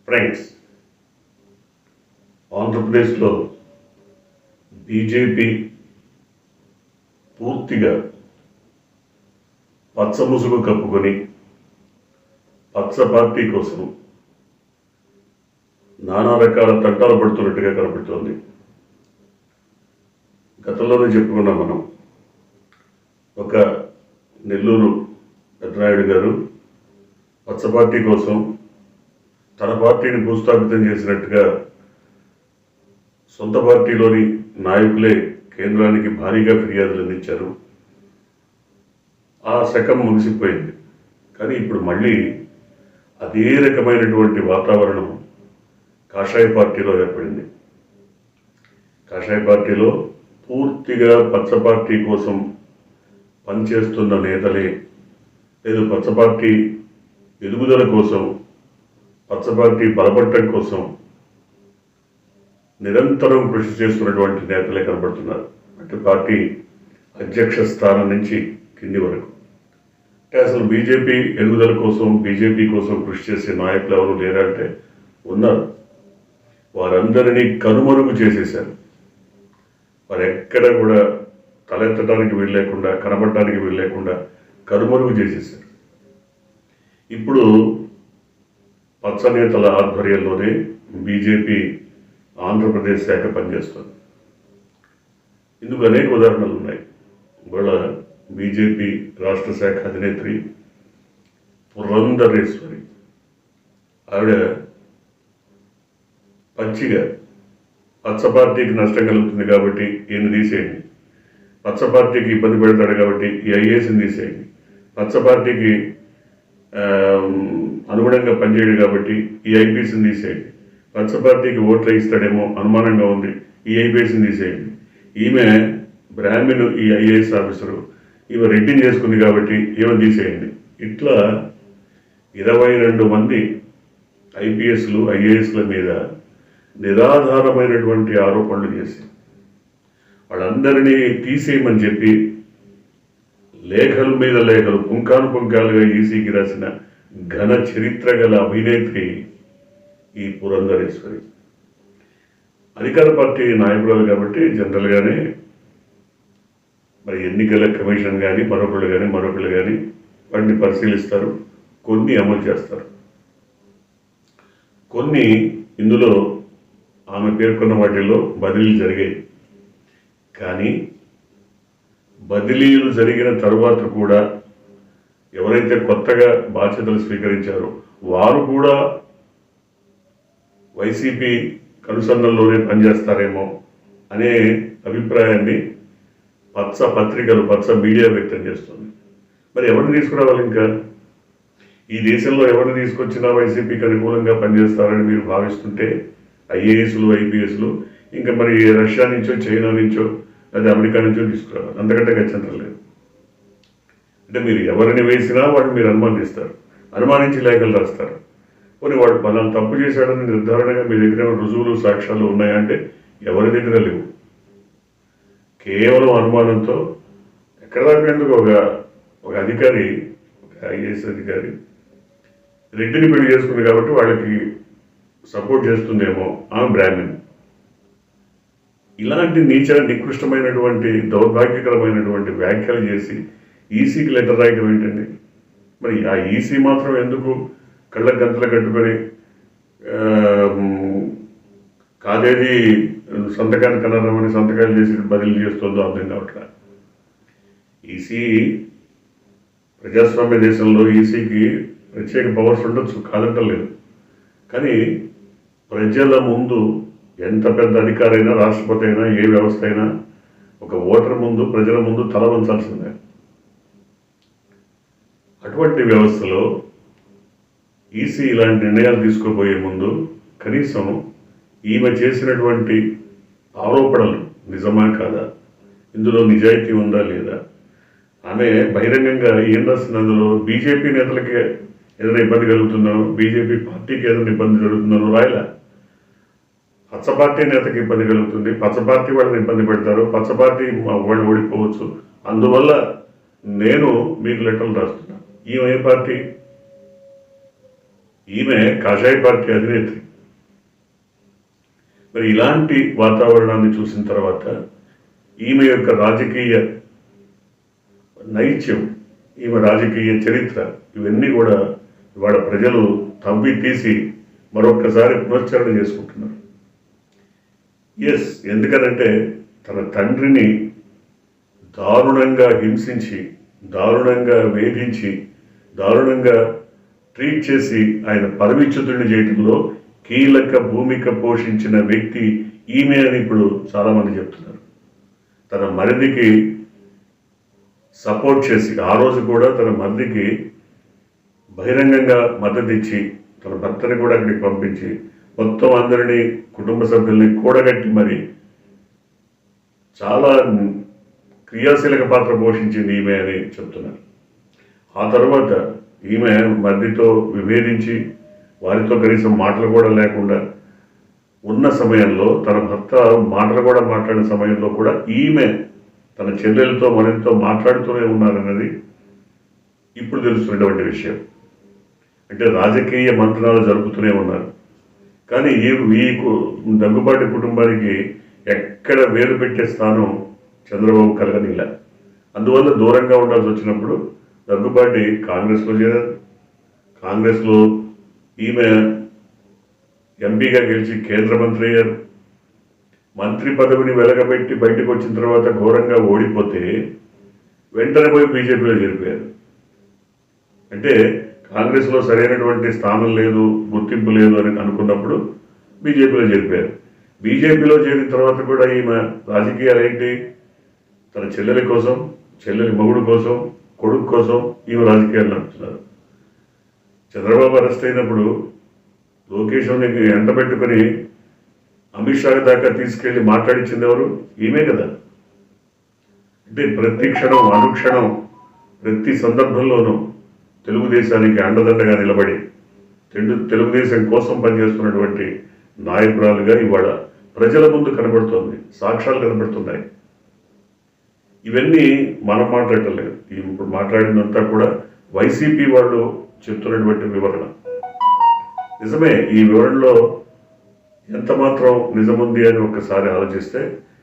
Friends, ఆంధ్రప్రదేశ్లో BJP పూర్తిగా పచ్చ ముసుగు కప్పుకొని పచ్చ పార్టీ కోసం నానా రకాల తంటాలు పడుతున్నట్టుగా కనపడుతోంది. గతంలోనే చెప్పుకున్నాం మనం. ఒక నెల్లూరు పెద్దనాయుడు గారు పచ్చ పార్టీ కోసం తన పార్టీని భూస్థాపితం చేసినట్టుగా సొంత పార్టీలోని నాయకులే కేంద్రానికి భారీగా ఫిర్యాదులు అందించారు. ఆ శకం ముగిసిపోయింది. కానీ ఇప్పుడు మళ్ళీ అదే రకమైనటువంటి వాతావరణం కాషాయ పార్టీలో ఏర్పడింది. కాషాయ పార్టీలో పూర్తిగా పచ్చ పార్టీ కోసం పనిచేస్తున్న నేతలే, లేదు పచ్చ పార్టీ ఎదుగుదల కోసం, పచ్చ పార్టీ బలపడటం కోసం నిరంతరం కృషి చేస్తున్నటువంటి నేతలే కనబడుతున్నారు. అంటే పార్టీ అధ్యక్ష స్థానం నుంచి కింది వరకు. అంటే అసలు బీజేపీ ఎదుగుదల కోసం, బీజేపీ కోసం కృషి చేసే నాయకులు ఎవరు లేరంటే ఉన్నారు. వారందరినీ కనుమరుగు చేసేశారు. వారు ఎక్కడ కూడా తలెత్తడానికి వీల్లేకుండా, కనబడటానికి వీల్లేకుండా కనుమరుగు చేసేశారు. ఇప్పుడు పచ్చ నేతల ఆధ్వర్యంలోనే బీజేపీ ఆంధ్రప్రదేశ్ శాఖ పనిచేస్తుంది. ఇందుకు అనేక ఉదాహరణలు ఉన్నాయి. ఇవాళ బీజేపీ రాష్ట్ర శాఖ అధినేత్రి పురంధరేశ్వరి, ఆవిడ పచ్చిగా పచ్చ పార్టీకి నష్టం కలుగుతుంది కాబట్టి ఈయన తీసేయండి, పచ్చ పార్టీకి ఇబ్బంది పెడతాడు కాబట్టి ఈ ఐఏఎస్ని తీసేయండి, పచ్చ పార్టీకి అనుగుణంగా పనిచేయడు కాబట్టి ఈ ఐపీఎస్ని తీసేయండి, పచ్చ పార్టీకి ఓట్లు ఇస్తాడేమో అనుమానంగా ఉంది ఈ ఐపీఎస్ని తీసేయండి, ఈమె బ్రాహ్మణ్ ఈ ఐఏఎస్ ఆఫీసరు ఈమె రెడ్డిని చేసుకుంది కాబట్టి ఈమె తీసేయండి. ఇట్లా 22 మంది ఐపీఎస్లు ఐఏఎస్ల మీద నిరాధారమైనటువంటి ఆరోపణలు చేసి వాళ్ళందరినీ తీసేయమని చెప్పి లేఖల మీద లేఖలు పుంకాలుగా ఈసీకి రాసిన ఘన చరిత్ర గల అభినేత్రి ఈ పురంధరేశ్వరి. అధికార పార్టీ నాయకురాలు కాబట్టి జనరల్గానే మరి ఎన్నికల కమిషన్ కానీ మరొకళ్ళు కానీ వాటిని పరిశీలిస్తారు, కొన్ని అమలు చేస్తారు. కొన్ని ఇందులో ఆమె పేర్కొన్న వాటిల్లో బదిలీలు జరిగాయి. కానీ బదిలీలు జరిగిన తరువాత కూడా ఎవరైతే కొత్తగా బాధ్యతలు స్వీకరించారో వారు కూడా వైసీపీ కనుసన్నల్లోనే పనిచేస్తారేమో అనే అభిప్రాయాన్ని పచ్చ పత్రికలు, పచ్చ మీడియా వ్యక్తం చేస్తుంది. మరి ఎవరిని తీసుకురావాలి? ఇంకా ఈ దేశంలో ఎవరిని తీసుకొచ్చినా వైసీపీకి అనుకూలంగా పనిచేస్తారని మీరు భావిస్తుంటే ఐఏఎస్లు ఐపీఎస్లు ఇంకా మరి రష్యా నుంచో, చైనా నుంచో, లేదా అమెరికా నుంచో తీసుకురావాలి. అంతకంటే గచ్చంతరం లేదు. అంటే మీరు ఎవరిని వేసినా వాడిని మీరు అనుమానిస్తారు, అనుమానించి లేఖలు రాస్తారు. కొన్ని వాడు మనం తప్పు చేశాడని నిర్ధారణగా మీ దగ్గర రుజువులు, సాక్ష్యాలు ఉన్నాయంటే ఎవరి దగ్గర లేవు. కేవలం అనుమానంతో ఎక్కడ దాకా ఎందుకు ఒక అధికారి, ఒక ఐఏఎస్ అధికారి రెడ్డిని పెళ్లి చేసుకుంది కాబట్టి వాళ్ళకి సపోర్ట్ చేస్తుందేమో, ఆమె బ్రాహ్మణ్. ఇలాంటి నికృష్టమైనటువంటి దౌర్భాగ్యకరమైనటువంటి వ్యాఖ్యలు చేసి ఈసీకి లెటర్ రాయటం ఏంటండి? మరి ఆ ఈసీ మాత్రం ఎందుకు కళ్ళ గంతలు కట్టుకొని కాదేది సంతకాన్ని కనరమని సంతకాలు చేసి బదిలీ చేస్తుందో అర్థం కావట్లా. ఈసీ ప్రజాస్వామ్య దేశంలో ఈసీకి ప్రత్యేక పవర్స్ ఉండొచ్చు, కాదంటలేదు. కానీ ప్రజల ముందు ఎంత పెద్ద అధికారైనా, రాష్ట్రపతి అయినా, ఏ వ్యవస్థ అయినా ఒక ఓటర్ ముందు, ప్రజల ముందు తల వంచాల్సిందే. అటువంటి వ్యవస్థలో ఈసీ ఇలాంటి నిర్ణయాలు తీసుకోబోయే ముందు కనీసం ఈమె చేసినటువంటి ఆరోపణలు నిజమా కాదా, ఇందులో నిజాయితీ ఉందా లేదా, ఆమె బహిరంగంగా ఏం రాస్తున్నందులో బీజేపీ నేతలకి ఏదైనా ఇబ్బంది కలుగుతుందో, బీజేపీ పార్టీకి ఏదైనా ఇబ్బంది జరుగుతుందో రాయలా. పచ్చ పార్టీ నేతకి ఇబ్బంది కలుగుతుంది, పచ్చ పార్టీ వాళ్ళని ఇబ్బంది పెడతారు, పచ్చ పార్టీ వాళ్ళు ఓడిపోవచ్చు, అందువల్ల నేను మీకు లెటర్లు రాస్తున్నా. ఈమె ఏ పార్టీ? ఈమె కాషాయ పార్టీ అధినేత్రి. మరి ఇలాంటి వాతావరణాన్ని చూసిన తర్వాత ఈమె యొక్క రాజకీయ నైత్యం, ఈమె రాజకీయ చరిత్ర, ఇవన్నీ కూడా ఇవాళ ప్రజలు తవ్వి తీసి మరొక్కసారి పునశ్చరణ చేసుకుంటున్నారు. ఎస్, ఎందుకనంటే తన తండ్రిని దారుణంగా హింసించి, దారుణంగా వేధించి, దారుణంగా ట్రీట్ చేసి ఆయన పరమిచ్యుతుడిని చేయడంలో కీలక భూమిక పోషించిన వ్యక్తి ఈమె అని ఇప్పుడు చాలామంది చెప్తున్నారు. తన మరిదికి సపోర్ట్ చేసి, ఆ రోజు కూడా తన మరిదికి బహిరంగంగా మద్దతు ఇచ్చి, తన భర్తని కూడా అక్కడికి పంపించి, మొత్తం అందరినీ, కుటుంబ సభ్యుల్ని కూడగట్టి మరి చాలా క్రియాశీలక పాత్ర పోషించింది ఈమె అని చెప్తున్నారు. ఆ తర్వాత ఈమె మరిదితో విభేదించి, వారితో కనీసం మాటలు కూడా లేకుండా ఉన్న సమయంలో, తన భర్త మాటలు కూడా మాట్లాడిన సమయంలో కూడా ఈమె తన చెల్లెలతో మరిదితో మాట్లాడుతూనే ఉన్నారన్నది ఇప్పుడు తెలుస్తున్నటువంటి విషయం. అంటే రాజకీయ మంత్రాలు జరుపుతూనే ఉన్నారు. కానీ ఈ దగ్గుబాటి కుటుంబానికి ఎక్కడ వేలు పెట్టే స్థానం చంద్రబాబు కలగనిలా. అందువల్ల దూరంగా ఉండాల్సి వచ్చినప్పుడు దగ్గుబాటి కాంగ్రెస్లో చేరారు. కాంగ్రెస్లో ఈమె ఎంపీగా గెలిచి కేంద్ర మంత్రి అయ్యారు. మంత్రి పదవిని వెలగబెట్టి బయటకు వచ్చిన తర్వాత ఘోరంగా ఓడిపోతే వెంటనే పోయి బీజేపీలో చేరిపోయారు. అంటే కాంగ్రెస్లో సరైనటువంటి స్థానం లేదు, గుర్తింపు లేదు అని అనుకున్నప్పుడు బీజేపీలో చేరిపోయారు. బీజేపీలో చేరిన తర్వాత కూడా ఈమె రాజకీయాలు ఏంటి? తన చెల్లెలి కోసం, చెల్లెలి మొగుడు కోసం, కొడుకు కోసం ఈమె రాజకీయాలు నడుపుతున్నారు. చంద్రబాబు అరెస్ట్ అయినప్పుడు లోకేష్ ఎంట పెట్టుకుని అమిత్ షా దాకా తీసుకెళ్లి మాట్లాడించింది ఎవరు? ఈమె కదా. అంటే ప్రతి క్షణం, అనుక్షణం, ప్రతి సందర్భంలోనూ తెలుగుదేశానికి అండదండగా నిలబడి తెలుగుదేశం కోసం పనిచేస్తున్నటువంటి నాయకురాలుగా ఇవాళ ప్రజల ముందు కనబడుతోంది, సాక్ష్యాలు కనబడుతున్నాయి. ఇవన్నీ మనం మాట్లాడటం లేదు. ఇప్పుడు మాట్లాడినంతా కూడా వైసీపీ వాళ్ళు చెప్తున్నటువంటి వివరణ. నిజమే, ఈ వివరణలో ఎంత మాత్రం నిజముంది అని ఒక్కసారి ఆలోచిస్తే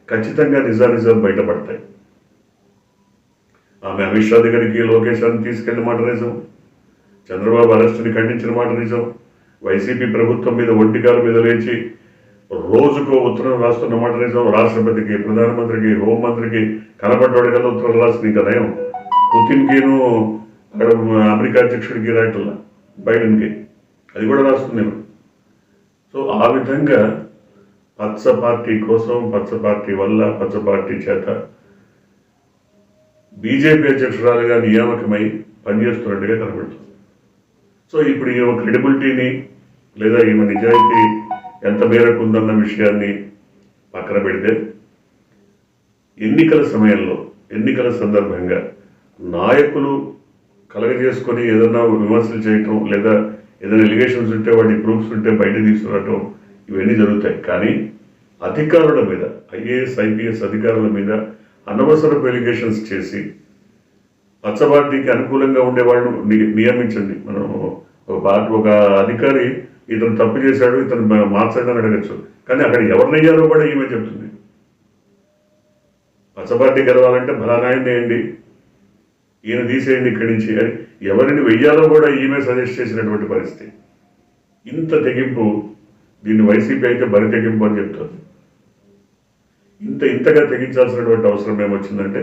ఖచ్చితంగా నిజానిజాలు బయటపడతాయి. ఆమె అమిత్ షా దగ్గరికి లోకేష్ అని తీసుకెళ్లిన మాట నిజం, చంద్రబాబు అరెస్టుని ఖండించిన మాట నిజం, వైసీపీ ప్రభుత్వం మీద ఒంటికాల మీద లేచి రోజుకో ఉత్తరం రాస్తున్న మాట నిజం, రాష్ట్రపతికి, ప్రధానమంత్రికి, హోంమంత్రికి కనపడ్డాడు కదా ఉత్తరం రాసిన. ఇంకా నయం, పుతిన్కిను అమెరికా అధ్యక్షుడికి రాయటల్లా, బైడెన్కి అది కూడా రాస్తుంది. సో ఆ విధంగా పచ్చ పార్టీ కోసం, పచ్చ పార్టీ వల్ల, పచ్చ పార్టీ చేత బీజేపీ అధ్యక్షురాలుగా నియామకమై పనిచేస్తున్నట్టుగా కనబడుతుంది. సో ఇప్పుడు ఈమె క్రెడిబిలిటీని లేదా ఈమె నిజాయితీ ఎంత మేరకు ఉందన్న విషయాన్ని పక్కన పెడితే, ఎన్నికల సమయంలో, ఎన్నికల సందర్భంగా నాయకులు కలగజేసుకొని ఏదన్నా విమర్శలు చేయటం, లేదా ఏదైనా ఎలిగేషన్స్ ఉంటే వాటి ప్రూఫ్స్ ఉంటే బయట తీసుకురావటం, ఇవన్నీ జరుగుతాయి. కానీ అధికారుల మీద, ఐఏఎస్ ఐపీఎస్ అధికారుల మీద అనవసరపు ఎలిగేషన్స్ చేసి పచ్చ పార్టీకి అనుకూలంగా ఉండేవాళ్ళు నియమించండి. మనం ఒక అధికారి ఇతను తప్పు చేశాడు, ఇతను మార్చదని అడగచ్చు, కానీ అక్కడ ఎవరినయ్యారో కూడా ఈమె చెప్తుంది. పచ్చ పార్టీ గెలవాలంటే ఫలానాయన్ని వేయండి, ఈయన తీసేయండి ఇక్కడి నుంచి అని ఎవరిని వెయ్యాలో కూడా ఈమె సజెస్ట్ చేసినటువంటి పరిస్థితి. ఇంత తెగింపు, దీన్ని వైసీపీ అయితే బరి తెగింపు అని చెప్తుంది. ఇంతగా తెగించాల్సినటువంటి అవసరం ఏమొచ్చిందంటే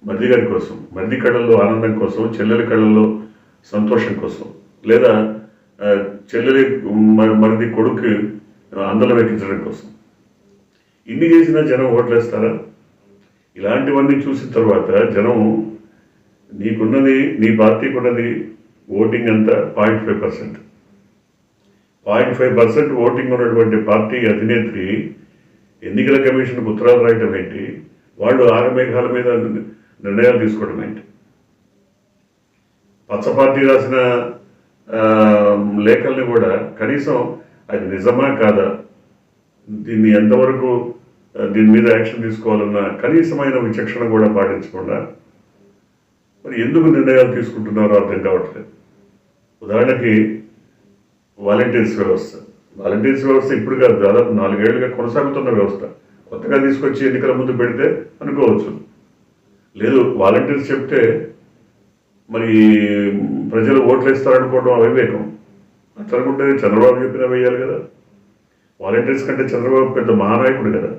మరిది గారి కోసం, మరిది కళ్ళల్లో ఆనందం కోసం, చెల్లెలి కళ్ళల్లో సంతోషం కోసం, లేదా చెల్లెలి మరిది కొడుకు అందలం ఎక్కించడం కోసం. ఇన్ని చేసినా జనం ఓట్లేస్తారా? ఇలాంటివన్నీ చూసిన తర్వాత జనం, నీకున్నది, నీ పార్టీకి ఉన్నది ఓటింగ్ అంతా 0.5%. 0.5% ఓటింగ్ ఉన్నటువంటి పార్టీ అధినేత్రి ఎన్నికల కమిషన్కు ఉత్తరాలు రాయటం ఏంటి? వాళ్ళు ఆగమేఘాల మీద నిర్ణయాలు తీసుకోవడం ఏంటి? పచ్చ పార్టీ రాసిన లేఖల్ని కూడా కనీసం అది నిజమా కాదా, దీన్ని ఎంతవరకు దీని మీద యాక్షన్ తీసుకోవాలన్న కనీసమైన విచక్షణ కూడా పాటించకుండా మరి ఎందుకు నిర్ణయాలు తీసుకుంటున్నారో అర్థం కావట్లేదు. ఉదాహరణకి వాలంటీర్స్ వ్యవస్థ. వాలంటీర్స్ వ్యవస్థ ఇప్పుడు కాదు, దాదాపు 4 ఏళ్లుగా కొనసాగుతున్న వ్యవస్థ. కొత్తగా తీసుకొచ్చి ఎన్నికల ముందు పెడితే అనుకోవచ్చు. లేదు, వాలంటీర్స్ చెప్తే మరి ప్రజలు ఓట్లు వేస్తారనుకోవడం అవివేకం. అట్లా అనుకుంటే చంద్రబాబు చెప్పినా వేయాలి కదా. వాలంటీర్స్ కంటే చంద్రబాబు పెద్ద మహానాయకుడు కదా.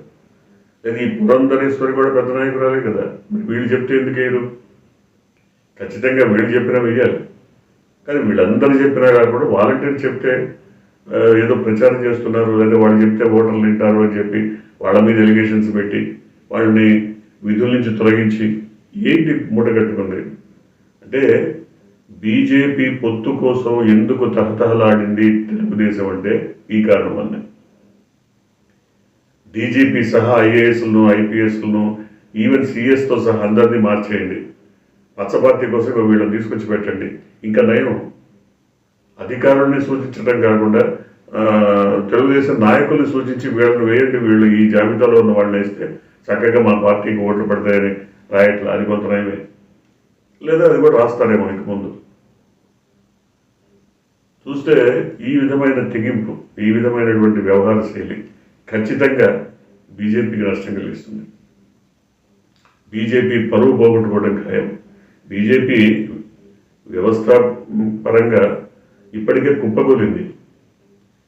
లేదు, ఈ పురంధరేశ్వరి కూడా పెద్ద నాయకురాలే కదా. మరి వీళ్ళు చెప్తే ఎందుకు వేయరు? ఖచ్చితంగా వీళ్ళు చెప్పినా వేయాలి. కానీ వీళ్ళందరూ చెప్పినా కాకుండా వాలంటీర్ చెప్తే ఏదో ప్రచారం చేస్తున్నారు, లేదా వాళ్ళు చెప్తే ఓటర్లు వింటారు అని చెప్పి వాళ్ళ మీద ఎలిగేషన్స్ పెట్టి వాళ్ళని విధుల నుంచి తొలగించి ఏంటి మూట కట్టుకుంది అంటే, బీజేపీ పొత్తు కోసం ఎందుకు తహతహలాడింది తెలుగుదేశం అంటే ఈ కారణం వల్ల. డీజీపీ సహా ఐఏఎస్లను, ఐపీఎస్లను, ఈవెన్ సిఎస్తో సహా అందరినీ మార్చేయండి. పచ్చ పార్టీ కోసం వీళ్ళని తీసుకొచ్చి పెట్టండి. ఇంకా నయం, అధికారుల్ని సూచించడం కాకుండా తెలుగుదేశం నాయకుల్ని సూచించి వీళ్ళని వేయండి, వీళ్ళు ఈ జాబితాలో ఉన్న వాళ్ళని వేస్తే చక్కగా మా పార్టీకి ఓట్లు పడతాయని రాయట్లా. అది కొంత నయమే. లేదా అది కూడా రాస్తారేమో ఇంక ముందు. చూస్తే ఈ విధమైన తెగింపు, ఈ విధమైనటువంటి వ్యవహార శైలి ఖచ్చితంగా బీజేపీకి నష్టం కలిగిస్తుంది. బీజేపీ పరువు పోగొట్టుకోవడం ఖాయం. బీజేపీ వ్యవస్థ పరంగా ఇప్పటికే కుప్పకూలింది.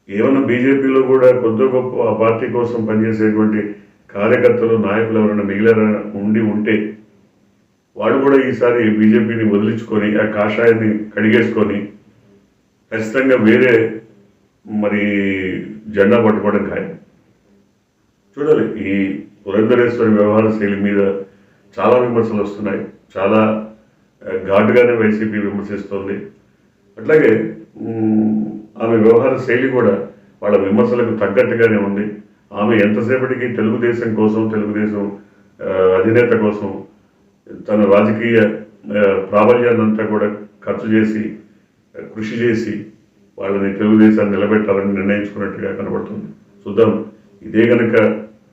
ఏమన్నా బీజేపీలో కూడా కొద్ది గొప్ప ఆ పార్టీ కోసం పనిచేసేటువంటి కార్యకర్తలు, నాయకులు ఎవరైనా మిగిలిన ఉంటే వాళ్ళు కూడా ఈసారి బీజేపీని వదిలించుకొని ఆ కాషాయాన్ని కడిగేసుకొని ఖచ్చితంగా వేరే మరి జెండా పట్టుకోవడం ఖాయం. చూడాలి. ఈ పురంధరేశ్వరి వ్యవహార శైలి మీద చాలా విమర్శలు వస్తున్నాయి. చాలా ఘాటుగానే వైసీపీ విమర్శిస్తోంది. అట్లాగే ఆమె వ్యవహార శైలి కూడా వాళ్ళ విమర్శలకు తగ్గట్టుగానే ఉంది. ఆమె ఎంతసేపటికి తెలుగుదేశం కోసం, తెలుగుదేశం అధినేత కోసం తన రాజకీయ ప్రాబల్యాన్నంతా కూడా ఖర్చు చేసి, కృషి చేసి వాళ్ళని తెలుగుదేశాన్ని నిలబెట్టాలని నిర్ణయించుకున్నట్టుగా కనబడుతుంది. చూద్దాం. ఇదే గనక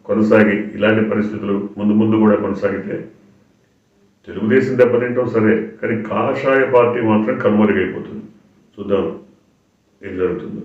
కొనసాగి ఇలాంటి పరిస్థితులు ముందు కూడా కొనసాగితే తెలుగుదేశం దెబ్బతింటాం సరే, కానీ కాషాయ పార్టీ మాత్రం కనుమరుగైపోతుంది. చూద్దాం ఏం జరుగుతుందో.